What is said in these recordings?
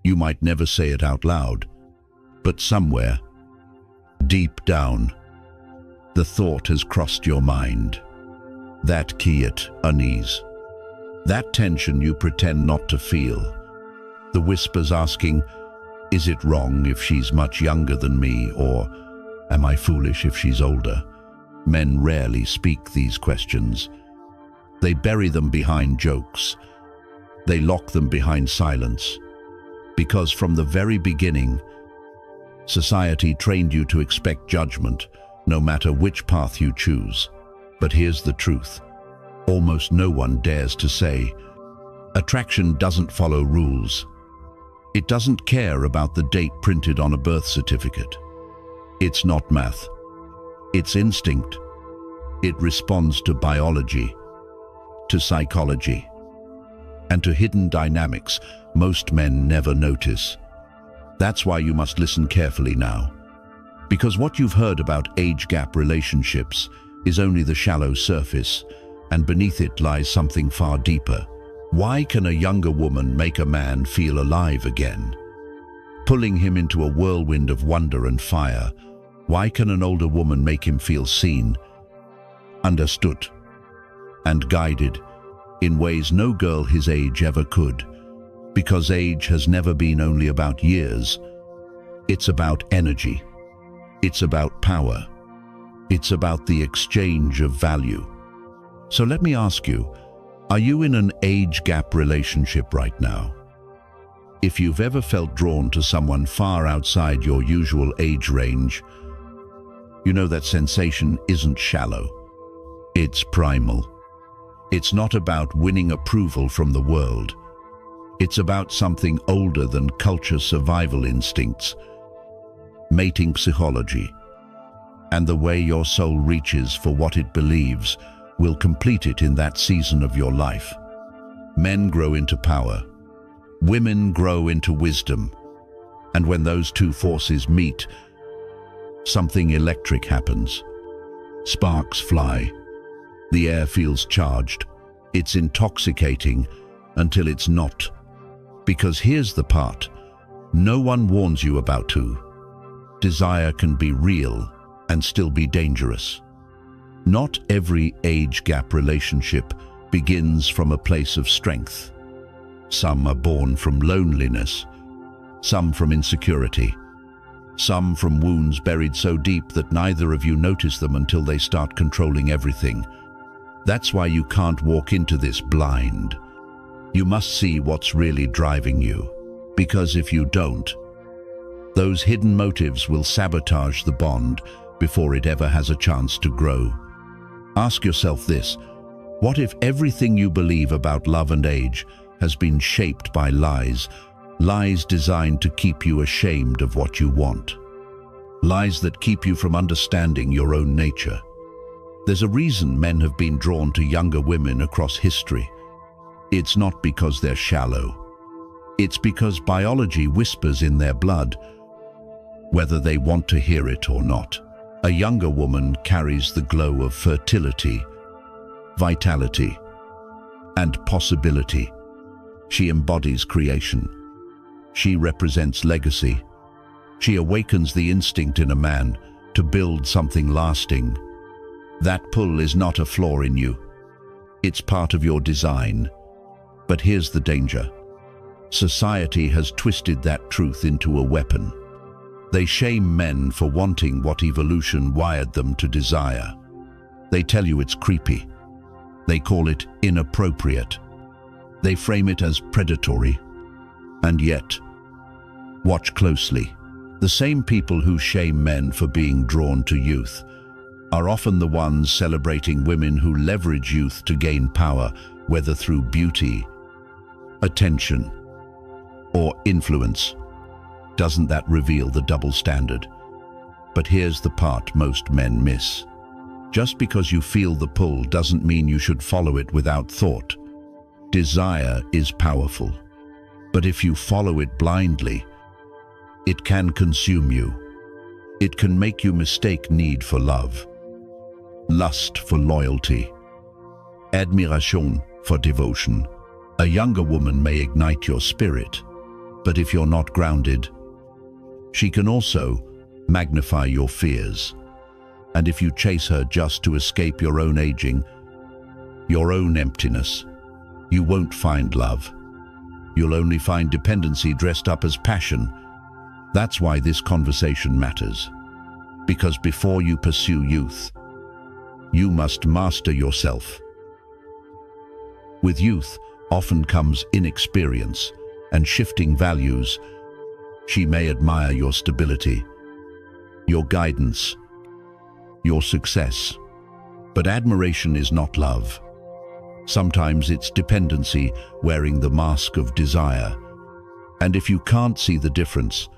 You might never say it out loud, but somewhere, deep down, the thought has crossed your mind. That quiet unease, that tension you pretend not to feel, the whispers asking, is it wrong if she's much younger than me, or am I foolish if she's older? Men rarely speak these questions. They bury them behind jokes. They lock them behind silence. Because from the very beginning, society trained you to expect judgment, no matter which path you choose. But here's the truth. Almost no one dares to say, attraction doesn't follow rules. It doesn't care about the date printed on a birth certificate. It's not math. It's instinct. It responds to biology, to psychology, and to hidden dynamics most men never notice. That's why you must listen carefully now. Because what you've heard about age gap relationships is only the shallow surface, and beneath it lies something far deeper. Why can a younger woman make a man feel alive again, pulling him into a whirlwind of wonder and fire? Why can an older woman make him feel seen, understood, and guided in ways no girl his age ever could? Because age has never been only about years. It's about energy. It's about power. It's about the exchange of value. So let me ask you, are you in an age gap relationship right now? If you've ever felt drawn to someone far outside your usual age range, you know that sensation isn't shallow. It's primal. It's not about winning approval from the world. It's about something older than culture survival instincts, mating psychology, and the way your soul reaches for what it believes will complete it in that season of your life. Men grow into power. Women grow into wisdom. And when those two forces meet, something electric happens. Sparks fly. The air feels charged. It's intoxicating until it's not. Because here's the part no one warns you about too. Desire can be real and still be dangerous. Not every age gap relationship begins from a place of strength. Some are born from loneliness, some from insecurity, some from wounds buried so deep that neither of you notice them until they start controlling everything. That's why you can't walk into this blind. You must see what's really driving you, because if you don't, those hidden motives will sabotage the bond before it ever has a chance to grow. Ask yourself this: what if everything you believe about love and age has been shaped by lies? Lies designed to keep you ashamed of what you want. Lies that keep you from understanding your own nature. There's a reason men have been drawn to younger women across history. It's not because they're shallow. It's because biology whispers in their blood, whether they want to hear it or not. A younger woman carries the glow of fertility, vitality, and possibility. She embodies creation. She represents legacy. She awakens the instinct in a man to build something lasting. That pull is not a flaw in you. It's part of your design. But here's the danger. Society has twisted that truth into a weapon. They shame men for wanting what evolution wired them to desire. They tell you it's creepy. They call it inappropriate. They frame it as predatory. And yet, watch closely. The same people who shame men for being drawn to youth are often the ones celebrating women who leverage youth to gain power, whether through beauty, attention, or influence. Doesn't that reveal the double standard? But here's the part most men miss. Just because you feel the pull doesn't mean you should follow it without thought. Desire is powerful, but if you follow it blindly, it can consume you. It can make you mistake need for love, lust for loyalty, admiration for devotion. A younger woman may ignite your spirit, But if you're not grounded, she can also magnify your fears. And if you chase her just to escape your own aging, your own emptiness, you won't find love. You'll only find dependency dressed up as passion. That's why this conversation matters. Because before you pursue youth, you must master yourself. With youth often comes inexperience and shifting values. She may admire your stability, your guidance, your success. But admiration is not love. Sometimes it's dependency wearing the mask of desire. And if you can't see the difference,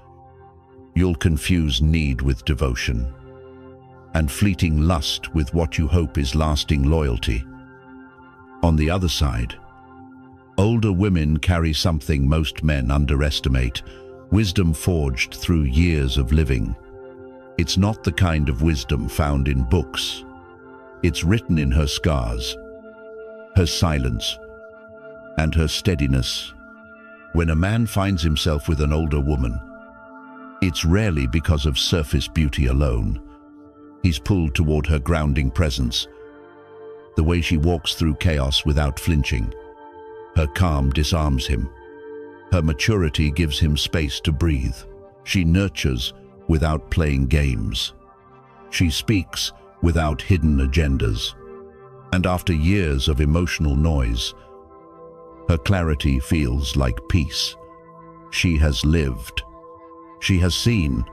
you'll confuse need with devotion, and fleeting lust with what you hope is lasting loyalty. On the other side, older women carry something most men underestimate: wisdom forged through years of living. It's not the kind of wisdom found in books. It's written in her scars, her silence, and her steadiness. When a man finds himself with an older woman, it's rarely because of surface beauty alone. He's pulled toward her grounding presence, the way she walks through chaos without flinching. Her calm disarms him. Her maturity gives him space to breathe. She nurtures without playing games. She speaks without hidden agendas. And after years of emotional noise, her clarity feels like peace. She has lived. She has seen.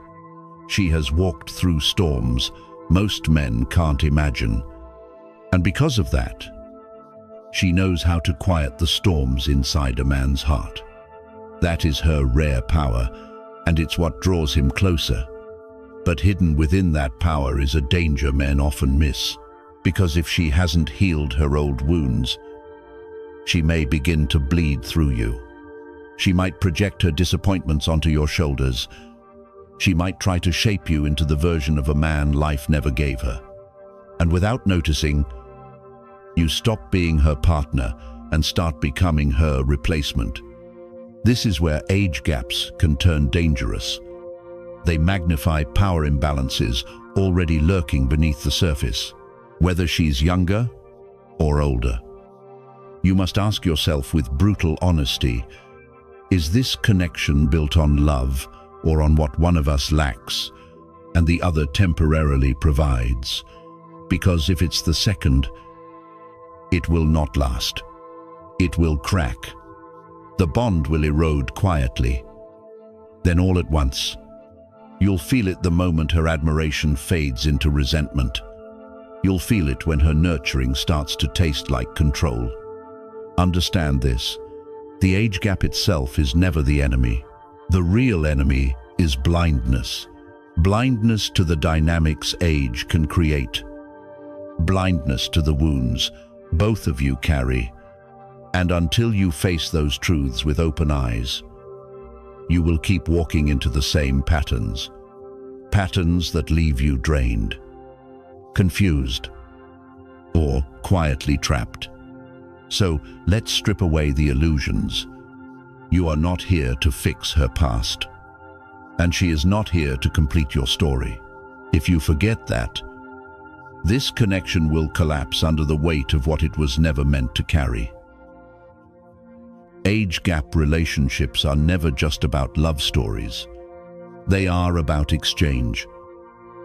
She has walked through storms most men can't imagine. And because of that, she knows how to quiet the storms inside a man's heart. That is her rare power, and it's what draws him closer. But hidden within that power is a danger men often miss, because if she hasn't healed her old wounds, she may begin to bleed through you. She might project her disappointments onto your shoulders. She might try to shape you into the version of a man life never gave her. And without noticing, you stop being her partner and start becoming her replacement. This is where age gaps can turn dangerous. They magnify power imbalances already lurking beneath the surface, whether she's younger or older. You must ask yourself with brutal honesty, is this connection built on love or on what one of us lacks and the other temporarily provides? Because if it's the second, it will not last. It will crack. The bond will erode quietly. Then all at once, you'll feel it the moment her admiration fades into resentment. You'll feel it when her nurturing starts to taste like control. Understand this. The age gap itself is never the enemy. The real enemy is blindness. Blindness to the dynamics age can create. Blindness to the wounds both of you carry. And until you face those truths with open eyes, you will keep walking into the same patterns. Patterns that leave you drained, confused, or quietly trapped. So let's strip away the illusions. You are not here to fix her past, and she is not here to complete your story. If you forget that, this connection will collapse under the weight of what it was never meant to carry. Age gap relationships are never just about love stories. They are about exchange,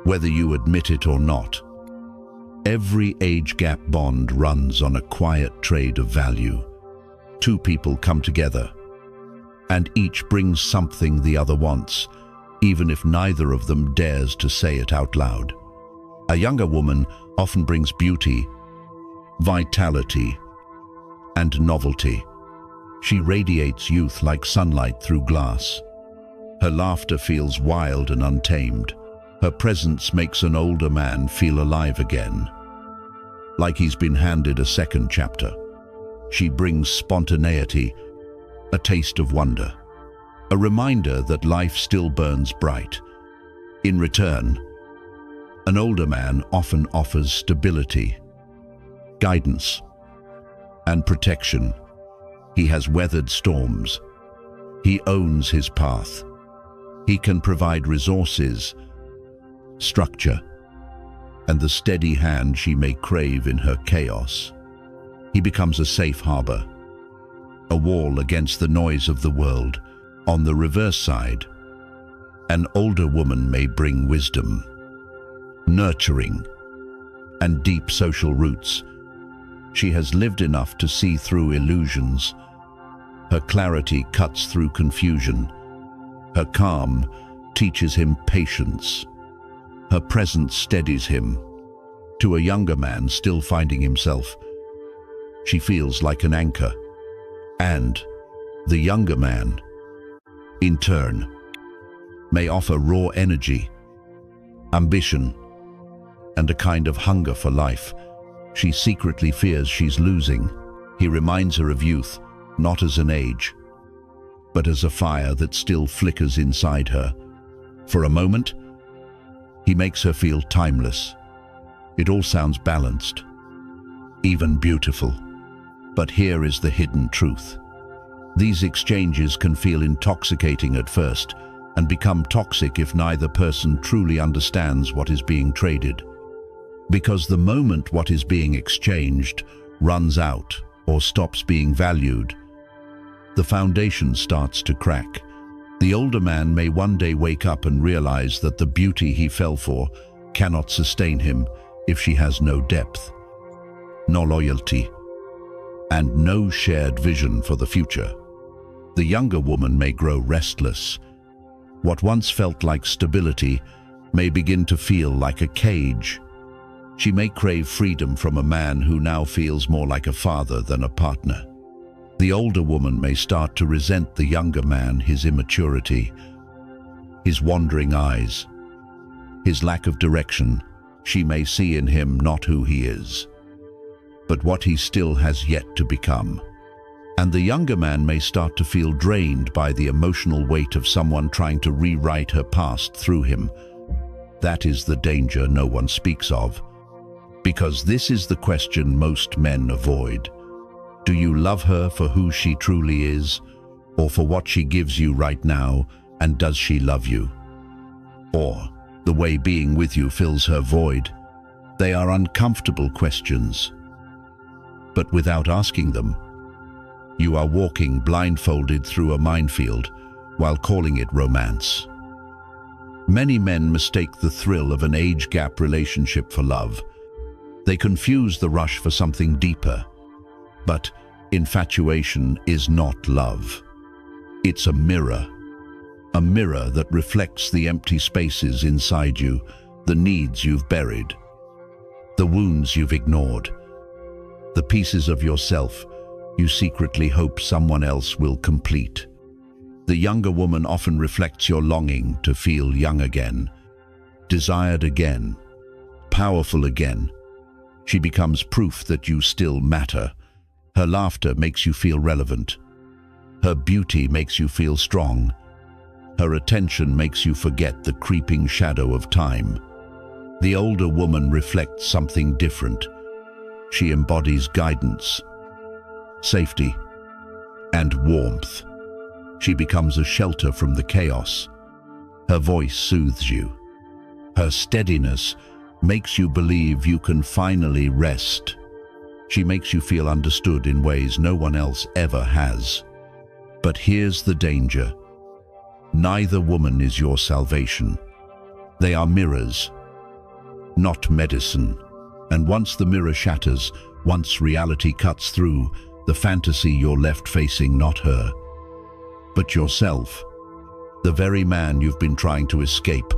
whether you admit it or not. Every age gap bond runs on a quiet trade of value. Two people come together, and each brings something the other wants, even if neither of them dares to say it out loud. A younger woman often brings beauty, vitality, and novelty. She radiates youth like sunlight through glass. Her laughter feels wild and untamed. Her presence makes an older man feel alive again, like he's been handed a second chapter. She brings spontaneity, a taste of wonder, a reminder that life still burns bright. In return, an older man often offers stability, guidance, and protection. He has weathered storms, He owns his path. He can provide resources, structure, and the steady hand she may crave in her chaos. He becomes a safe harbor, a wall against the noise of the world. On the reverse side, an older woman may bring wisdom, nurturing, and deep social roots. She has lived enough to see through illusions. Her clarity cuts through confusion. Her calm teaches him patience. Her presence steadies him. To a younger man still finding himself, she feels like an anchor. And the younger man, in turn, may offer raw energy, ambition, and a kind of hunger for life. She secretly fears she's losing. He reminds her of youth, not as an age, but as a fire that still flickers inside her. For a moment, he makes her feel timeless. It all sounds balanced, even beautiful. But here is the hidden truth. These exchanges can feel intoxicating at first and become toxic if neither person truly understands what is being traded. Because the moment what is being exchanged runs out or stops being valued, the foundation starts to crack. The older man may one day wake up and realize that the beauty he fell for cannot sustain him if she has no depth, no loyalty, and no shared vision for the future. The younger woman may grow restless. What once felt like stability may begin to feel like a cage. She may crave freedom from a man who now feels more like a father than a partner. The older woman may start to resent the younger man, his immaturity, his wandering eyes, his lack of direction. She may see in him not who he is, but what he still has yet to become. And the younger man may start to feel drained by the emotional weight of someone trying to rewrite her past through him. That is the danger no one speaks of, because this is the question most men avoid. Do you love her for who she truly is, or for what she gives you right now, and does she love you? Or the way being with you fills her void? They are uncomfortable questions, but without asking them, you are walking blindfolded through a minefield while calling it romance. Many men mistake the thrill of an age-gap relationship for love. They confuse the rush for something deeper. But infatuation is not love. It's a mirror that reflects the empty spaces inside you, the needs you've buried, the wounds you've ignored, the pieces of yourself you secretly hope someone else will complete. The younger woman often reflects your longing to feel young again, desired again, powerful again. She becomes proof that you still matter. Her laughter makes you feel relevant. Her beauty makes you feel strong. Her attention makes you forget the creeping shadow of time. The older woman reflects something different. She embodies guidance, safety, and warmth. She becomes a shelter from the chaos. Her voice soothes you. Her steadiness makes you believe you can finally rest. She makes you feel understood in ways no one else ever has. But here's the danger. Neither woman is your salvation. They are mirrors, not medicine. And once the mirror shatters, once reality cuts through, the fantasy you're left facing not her, but yourself, the very man you've been trying to escape.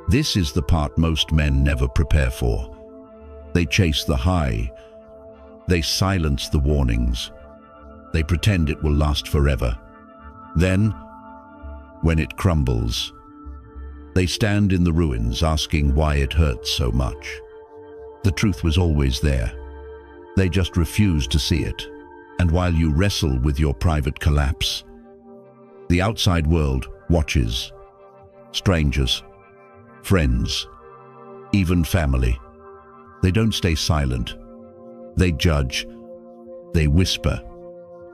This is the part most men never prepare for. They chase the high. They silence the warnings. They pretend it will last forever. Then, when it crumbles, they stand in the ruins asking why it hurts so much. The truth was always there. They just refused to see it. And while you wrestle with your private collapse, the outside world watches. Strangers, friends, even family. They don't stay silent. They judge. They whisper.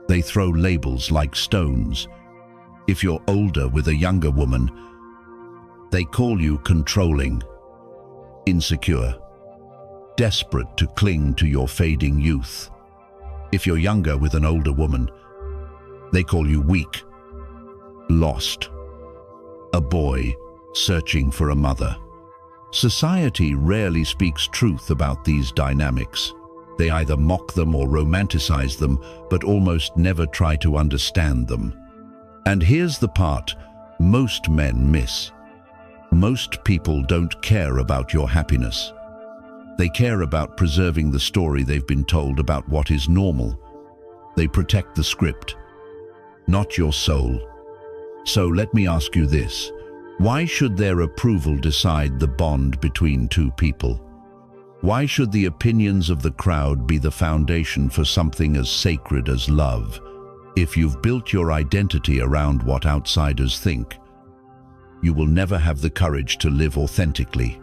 They throw labels like stones. If you're older with a younger woman, they call you controlling, insecure, desperate to cling to your fading youth. If you're younger with an older woman, they call you weak, lost, a boy searching for a mother. Society rarely speaks truth about these dynamics. They either mock them or romanticize them, but almost never try to understand them. And here's the part most men miss. Most people don't care about your happiness. They care about preserving the story they've been told about what is normal. They protect the script, not your soul. So let me ask you this. Why should their approval decide the bond between two people? Why should the opinions of the crowd be the foundation for something as sacred as love? If you've built your identity around what outsiders think, you will never have the courage to live authentically.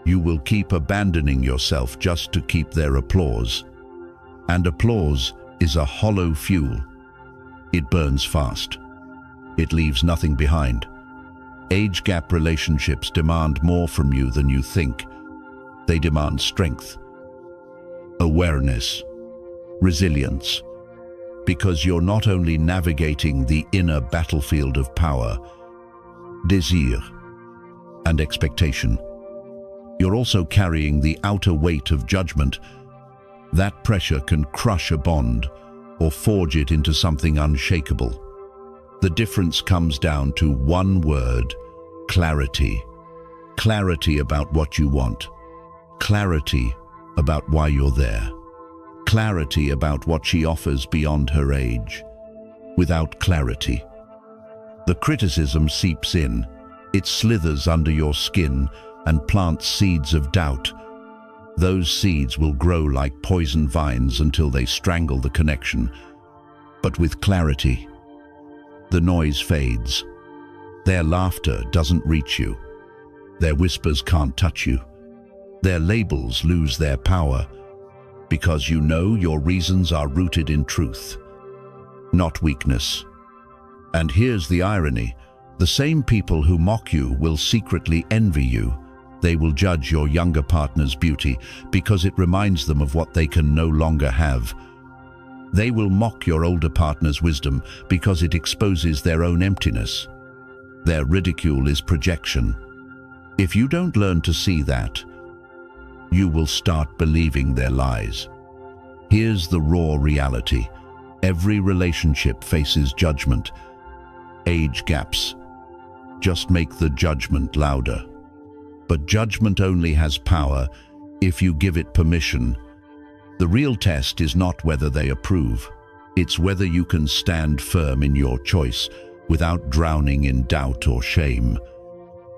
You will keep abandoning yourself just to keep their applause. And applause is a hollow fuel. It burns fast. It leaves nothing behind. Age gap relationships demand more from you than you think. They demand strength, awareness, resilience, because you're not only navigating the inner battlefield of power, desire, and expectation, you're also carrying the outer weight of judgment. That pressure can crush a bond or forge it into something unshakable. The difference comes down to one word: clarity. Clarity about what you want. Clarity about why you're there. Clarity about what she offers beyond her age. Without clarity, the criticism seeps in. It slithers under your skin and plants seeds of doubt. Those seeds will grow like poison vines until they strangle the connection. But with clarity, the noise fades. Their laughter doesn't reach you. Their whispers can't touch you. Their labels lose their power because you know your reasons are rooted in truth, not weakness. And here's the irony. The same people who mock you will secretly envy you. They will judge your younger partner's beauty because it reminds them of what they can no longer have. They will mock your older partner's wisdom because it exposes their own emptiness. Their ridicule is projection. If you don't learn to see that, you will start believing their lies. Here's the raw reality. Every relationship faces judgment. Age gaps just make the judgment louder. But judgment only has power if you give it permission. The real test is not whether they approve. It's whether you can stand firm in your choice without drowning in doubt or shame.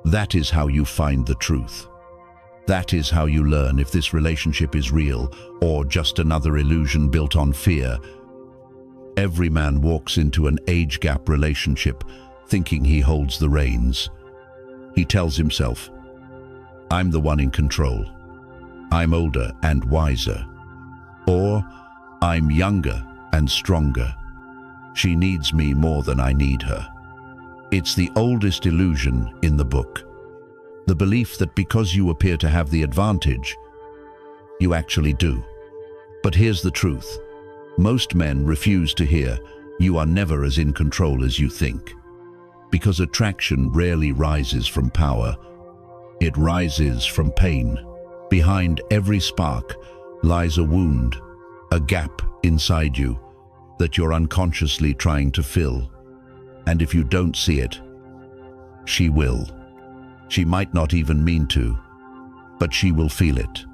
That is how you find the truth. That is how you learn if this relationship is real or just another illusion built on fear. Every man walks into an age gap relationship thinking he holds the reins. He tells himself, "I'm the one in control. I'm older and wiser." Or, "I'm younger and stronger. She needs me more than I need her." It's the oldest illusion in the book. The belief that because you appear to have the advantage, you actually do. But here's the truth. Most men refuse to hear, "You are never as in control as you think." Because attraction rarely rises from power. It rises from pain. Behind every spark lies a wound, a gap inside you that you're unconsciously trying to fill. And if you don't see it, she will. She might not even mean to, but she will feel it.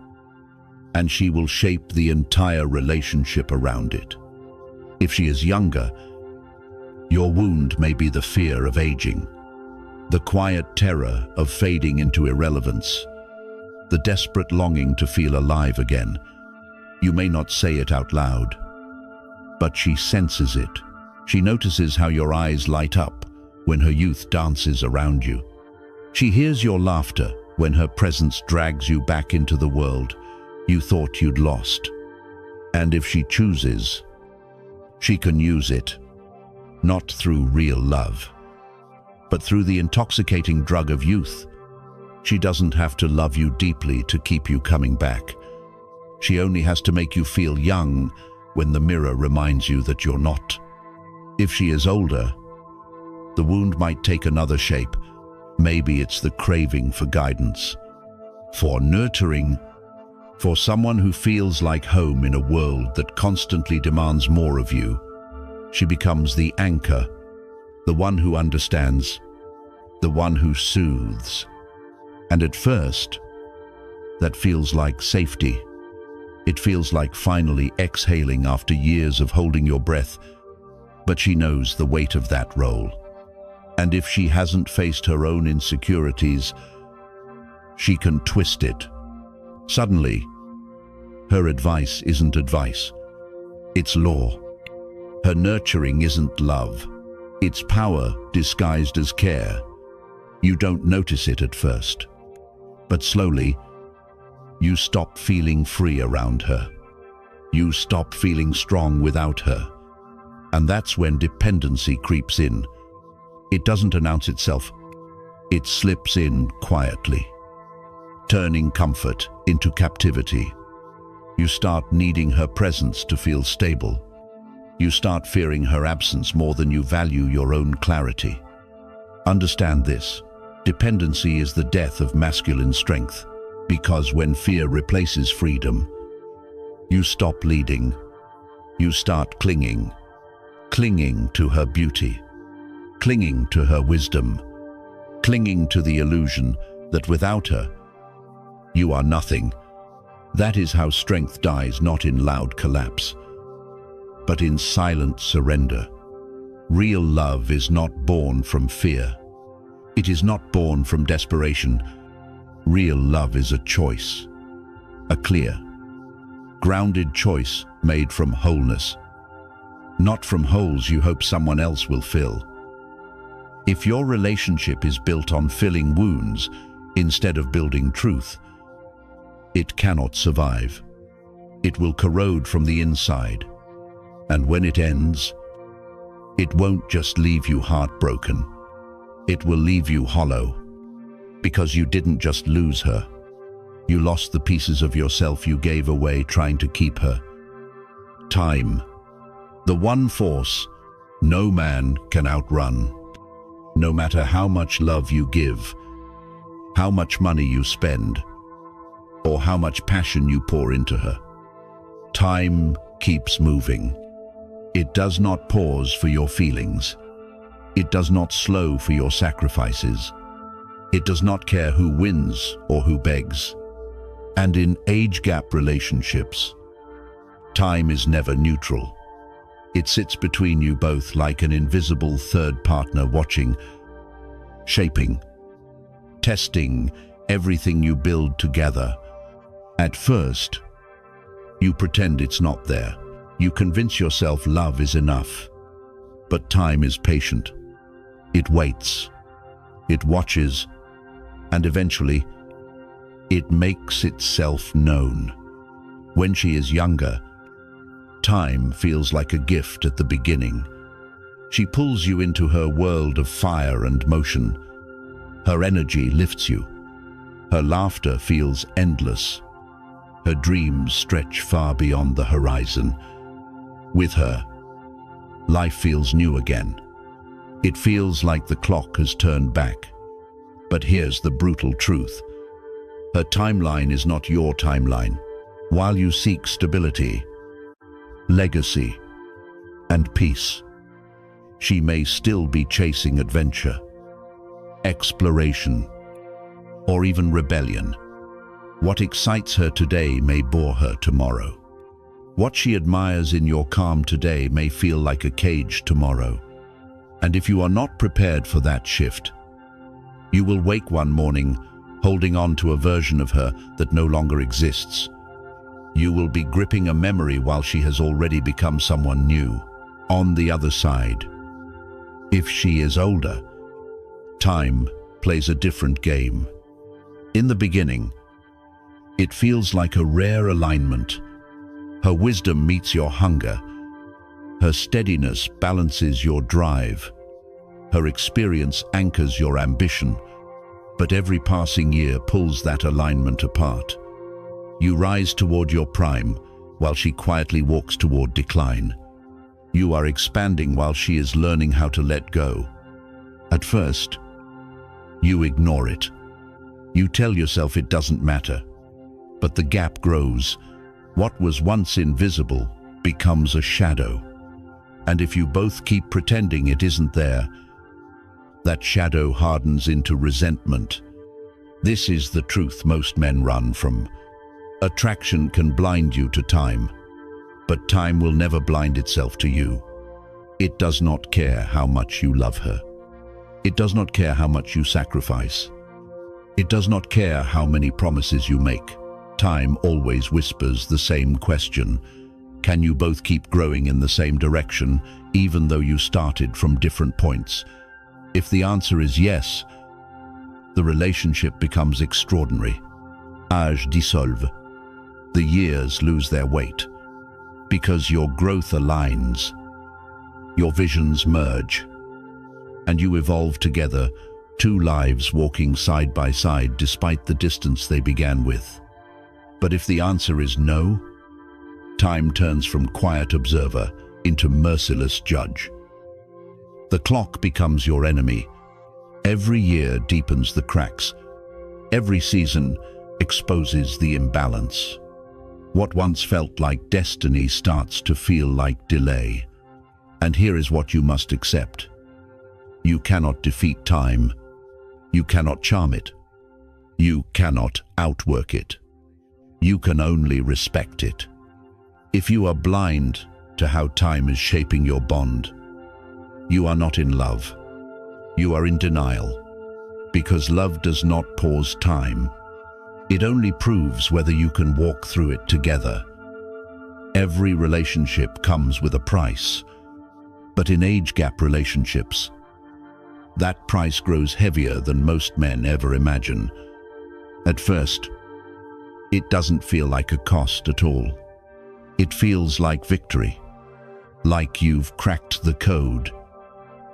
And she will shape the entire relationship around it. If she is younger, your wound may be the fear of aging, the quiet terror of fading into irrelevance, the desperate longing to feel alive again. You may not say it out loud, but she senses it. She notices how your eyes light up when her youth dances around you. She hears your laughter when her presence drags you back into the world you thought you'd lost. And if she chooses, she can use it, not through real love, but through the intoxicating drug of youth. She doesn't have to love you deeply to keep you coming back. She only has to make you feel young when the mirror reminds you that you're not. If she is older, the wound might take another shape. Maybe it's the craving for guidance, for nurturing, for someone who feels like home in a world that constantly demands more of you. She becomes the anchor, the one who understands, the one who soothes. And at first, that feels like safety. It feels like finally exhaling after years of holding your breath, but she knows the weight of that role. And if she hasn't faced her own insecurities, she can twist it. Suddenly, her advice isn't advice. It's law. Her nurturing isn't love. It's power disguised as care. You don't notice it at first, but slowly, you stop feeling free around her. You stop feeling strong without her. And that's when dependency creeps in. It doesn't announce itself. It slips in quietly, turning comfort into captivity. You start needing her presence to feel stable. You start fearing her absence more than you value your own clarity. Understand this. Dependency is the death of masculine strength, because when fear replaces freedom, you stop leading. You start clinging to her beauty, clinging to her wisdom, clinging to the illusion that without her, you are nothing. That is how strength dies, not in loud collapse, but in silent surrender. Real love is not born from fear. It is not born from desperation. Real love is a choice, a clear, grounded choice made from wholeness, not from holes you hope someone else will fill. If your relationship is built on filling wounds instead of building truth, it cannot survive. It will corrode from the inside, and when it ends, it won't just leave you heartbroken. It will leave you hollow. Because you didn't just lose her. You lost the pieces of yourself you gave away trying to keep her. Time. The one force no man can outrun. No matter how much love you give, how much money you spend, or how much passion you pour into her. Time keeps moving. It does not pause for your feelings. It does not slow for your sacrifices. It does not care who wins or who begs. And in age-gap relationships, time is never neutral. It sits between you both like an invisible third partner watching, shaping, testing everything you build together. At first, you pretend it's not there. You convince yourself love is enough. But time is patient. It waits. It watches. And eventually, it makes itself known. When she is younger, time feels like a gift at the beginning. She pulls you into her world of fire and motion. Her energy lifts you. Her laughter feels endless. Her dreams stretch far beyond the horizon. With her, life feels new again. It feels like the clock has turned back. But here's the brutal truth. Her timeline is not your timeline. While you seek stability, legacy, and peace, she may still be chasing adventure, exploration, or even rebellion. What excites her today may bore her tomorrow. What she admires in your calm today may feel like a cage tomorrow. And if you are not prepared for that shift, you will wake one morning holding on to a version of her that no longer exists. You will be gripping a memory while she has already become someone new. On the other side, if she is older, time plays a different game. In the beginning, it feels like a rare alignment. Her wisdom meets your hunger. Her steadiness balances your drive. Her experience anchors your ambition, but every passing year pulls that alignment apart. You rise toward your prime, while she quietly walks toward decline. You are expanding while she is learning how to let go. At first, you ignore it. You tell yourself it doesn't matter. But the gap grows. What was once invisible becomes a shadow. And if you both keep pretending it isn't there, that shadow hardens into resentment. This is the truth most men run from. Attraction can blind you to time, but time will never blind itself to you. It does not care how much you love her. It does not care how much you sacrifice. It does not care how many promises you make. Time always whispers the same question. Can you both keep growing in the same direction, even though you started from different points? If the answer is yes, the relationship becomes extraordinary. Âge dissolve. The years lose their weight, because your growth aligns, your visions merge, and you evolve together, two lives walking side by side despite the distance they began with. But if the answer is no, time turns from quiet observer into merciless judge. The clock becomes your enemy. Every year deepens the cracks. Every season exposes the imbalance. What once felt like destiny starts to feel like delay. And here is what you must accept. You cannot defeat time. You cannot charm it. You cannot outwork it. You can only respect it. If you are blind to how time is shaping your bond, you are not in love. You are in denial. Because love does not pause time. It only proves whether you can walk through it together. Every relationship comes with a price. But in age gap relationships, that price grows heavier than most men ever imagine. At first, it doesn't feel like a cost at all. It feels like victory. Like you've cracked the code.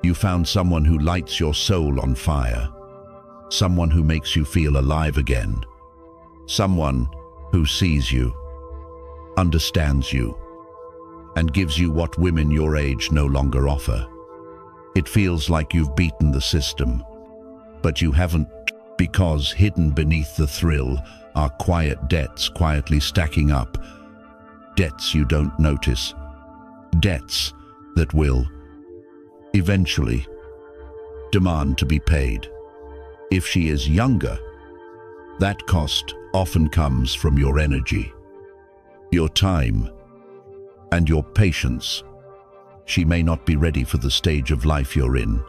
You found someone who lights your soul on fire. Someone who makes you feel alive again. Someone who sees you, understands you, and gives you what women your age no longer offer. It feels like you've beaten the system, but you haven't, because hidden beneath the thrill are quiet debts quietly stacking up. Debts you don't notice. Debts that will eventually demand to be paid. If she is younger, that cost often comes from your energy, your time, and your patience. She may not be ready for the stage of life you're in.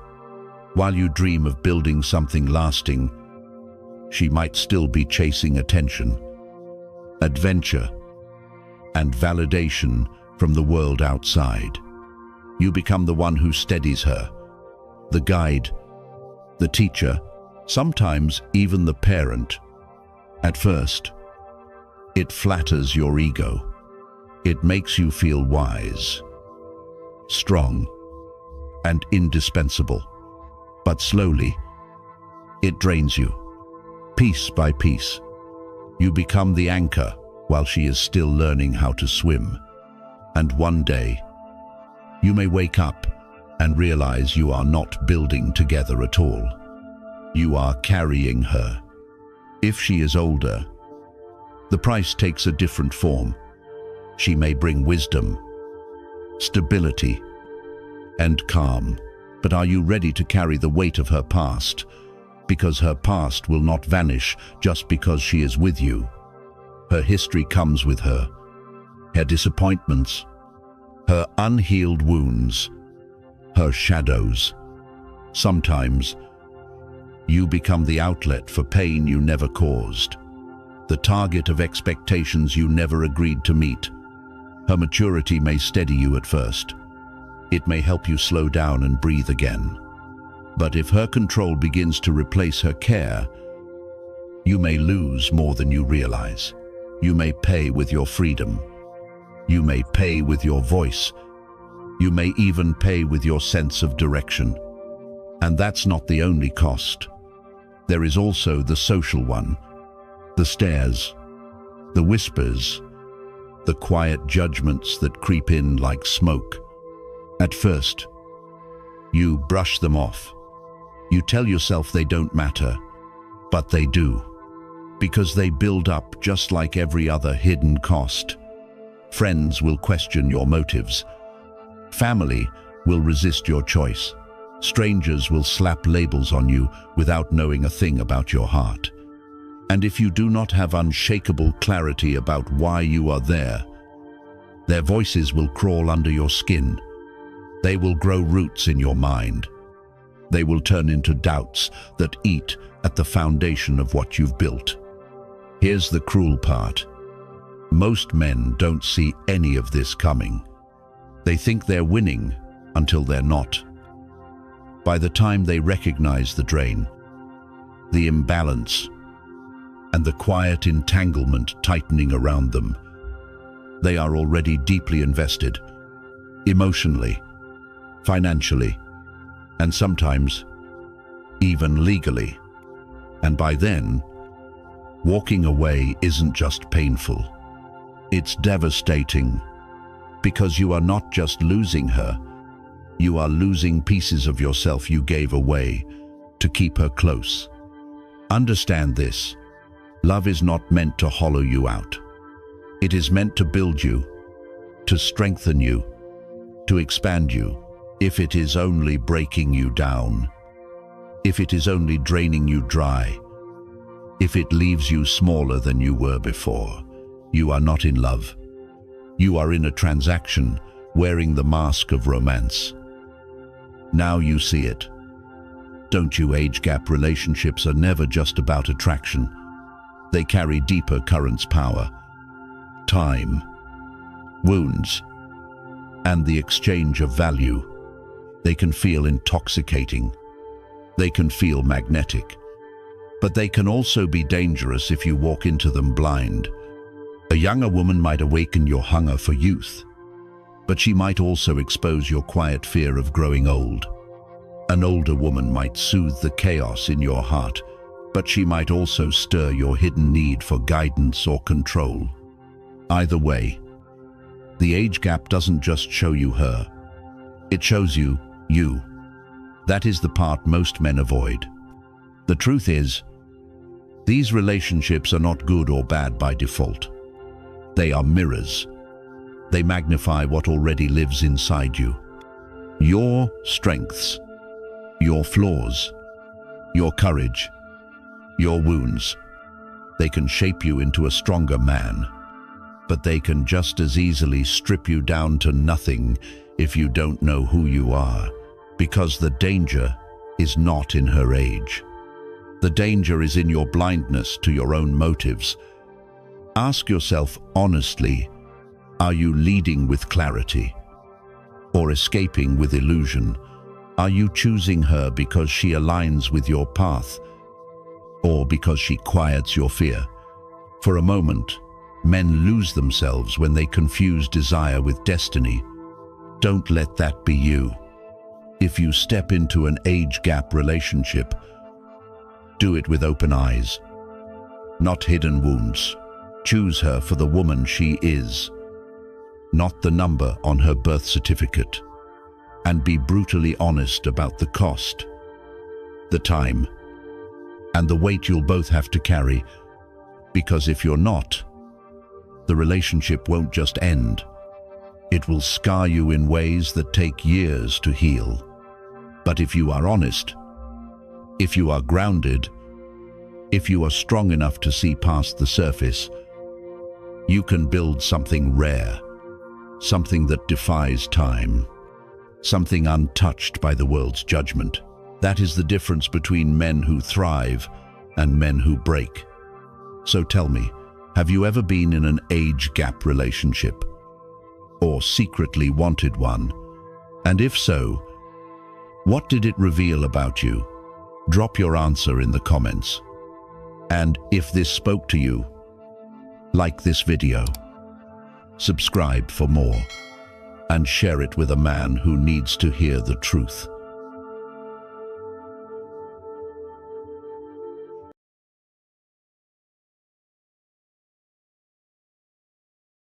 While you dream of building something lasting, she might still be chasing attention, adventure, and validation from the world outside. You become the one who steadies her, the guide, the teacher, sometimes even the parent. At first, it flatters your ego. It makes you feel wise, strong, and indispensable. But slowly, it drains you. Piece by piece, you become the anchor while she is still learning how to swim. And one day, you may wake up and realize you are not building together at all. You are carrying her. If she is older, the price takes a different form. She may bring wisdom, stability, and calm. But are you ready to carry the weight of her past? Because her past will not vanish just because she is with you. Her history comes with her disappointments, her unhealed wounds, her shadows. Sometimes, you become the outlet for pain you never caused, the target of expectations you never agreed to meet. Her maturity may steady you at first. It may help you slow down and breathe again. But if her control begins to replace her care, you may lose more than you realize. You may pay with your freedom. You may pay with your voice. You may even pay with your sense of direction. And that's not the only cost. There is also the social one, the stares, the whispers, the quiet judgments that creep in like smoke. At first, you brush them off. You tell yourself they don't matter, but they do, because they build up just like every other hidden cost. Friends will question your motives. Family will resist your choice. Strangers will slap labels on you without knowing a thing about your heart. And if you do not have unshakable clarity about why you are there, their voices will crawl under your skin. They will grow roots in your mind. They will turn into doubts that eat at the foundation of what you've built. Here's the cruel part. Most men don't see any of this coming. They think they're winning until they're not. By the time they recognize the drain, the imbalance, and the quiet entanglement tightening around them, they are already deeply invested, emotionally, financially, and sometimes even legally. And by then, walking away isn't just painful. It's devastating, because you are not just losing her, you are losing pieces of yourself you gave away to keep her close. Understand this. Love is not meant to hollow you out. It is meant to build you, to strengthen you, to expand you. If it is only breaking you down, if it is only draining you dry, if it leaves you smaller than you were before, you are not in love. You are in a transaction, wearing the mask of romance. Now you see it. Don't you? Age gap relationships are never just about attraction. They carry deeper currents, power, time, wounds, and the exchange of value. They can feel intoxicating. They can feel magnetic. But they can also be dangerous if you walk into them blind. A younger woman might awaken your hunger for youth, but she might also expose your quiet fear of growing old. An older woman might soothe the chaos in your heart, but she might also stir your hidden need for guidance or control. Either way, the age gap doesn't just show you her. It shows you you. That is the part most men avoid. The truth is, these relationships are not good or bad by default. They are mirrors. They magnify what already lives inside you. Your strengths, your flaws, your courage, your wounds. They can shape you into a stronger man, but they can just as easily strip you down to nothing if you don't know who you are, because the danger is not in her age. The danger is in your blindness to your own motives. Ask yourself honestly, are you leading with clarity or escaping with illusion? Are you choosing her because she aligns with your path or because she quiets your fear? For a moment, men lose themselves when they confuse desire with destiny. Don't let that be you. If you step into an age gap relationship, do it with open eyes, not hidden wounds. Choose her for the woman she is, not the number on her birth certificate. And be brutally honest about the cost, the time, and the weight you'll both have to carry. Because if you're not, the relationship won't just end. It will scar you in ways that take years to heal. But if you are honest, if you are grounded, if you are strong enough to see past the surface, you can build something rare, something that defies time, something untouched by the world's judgment. That is the difference between men who thrive and men who break. So tell me, have you ever been in an age gap relationship? Or secretly wanted one? And if so, what did it reveal about you? Drop your answer in the comments. And if this spoke to you, like this video. Subscribe for more. and share it with a man who needs to hear the truth.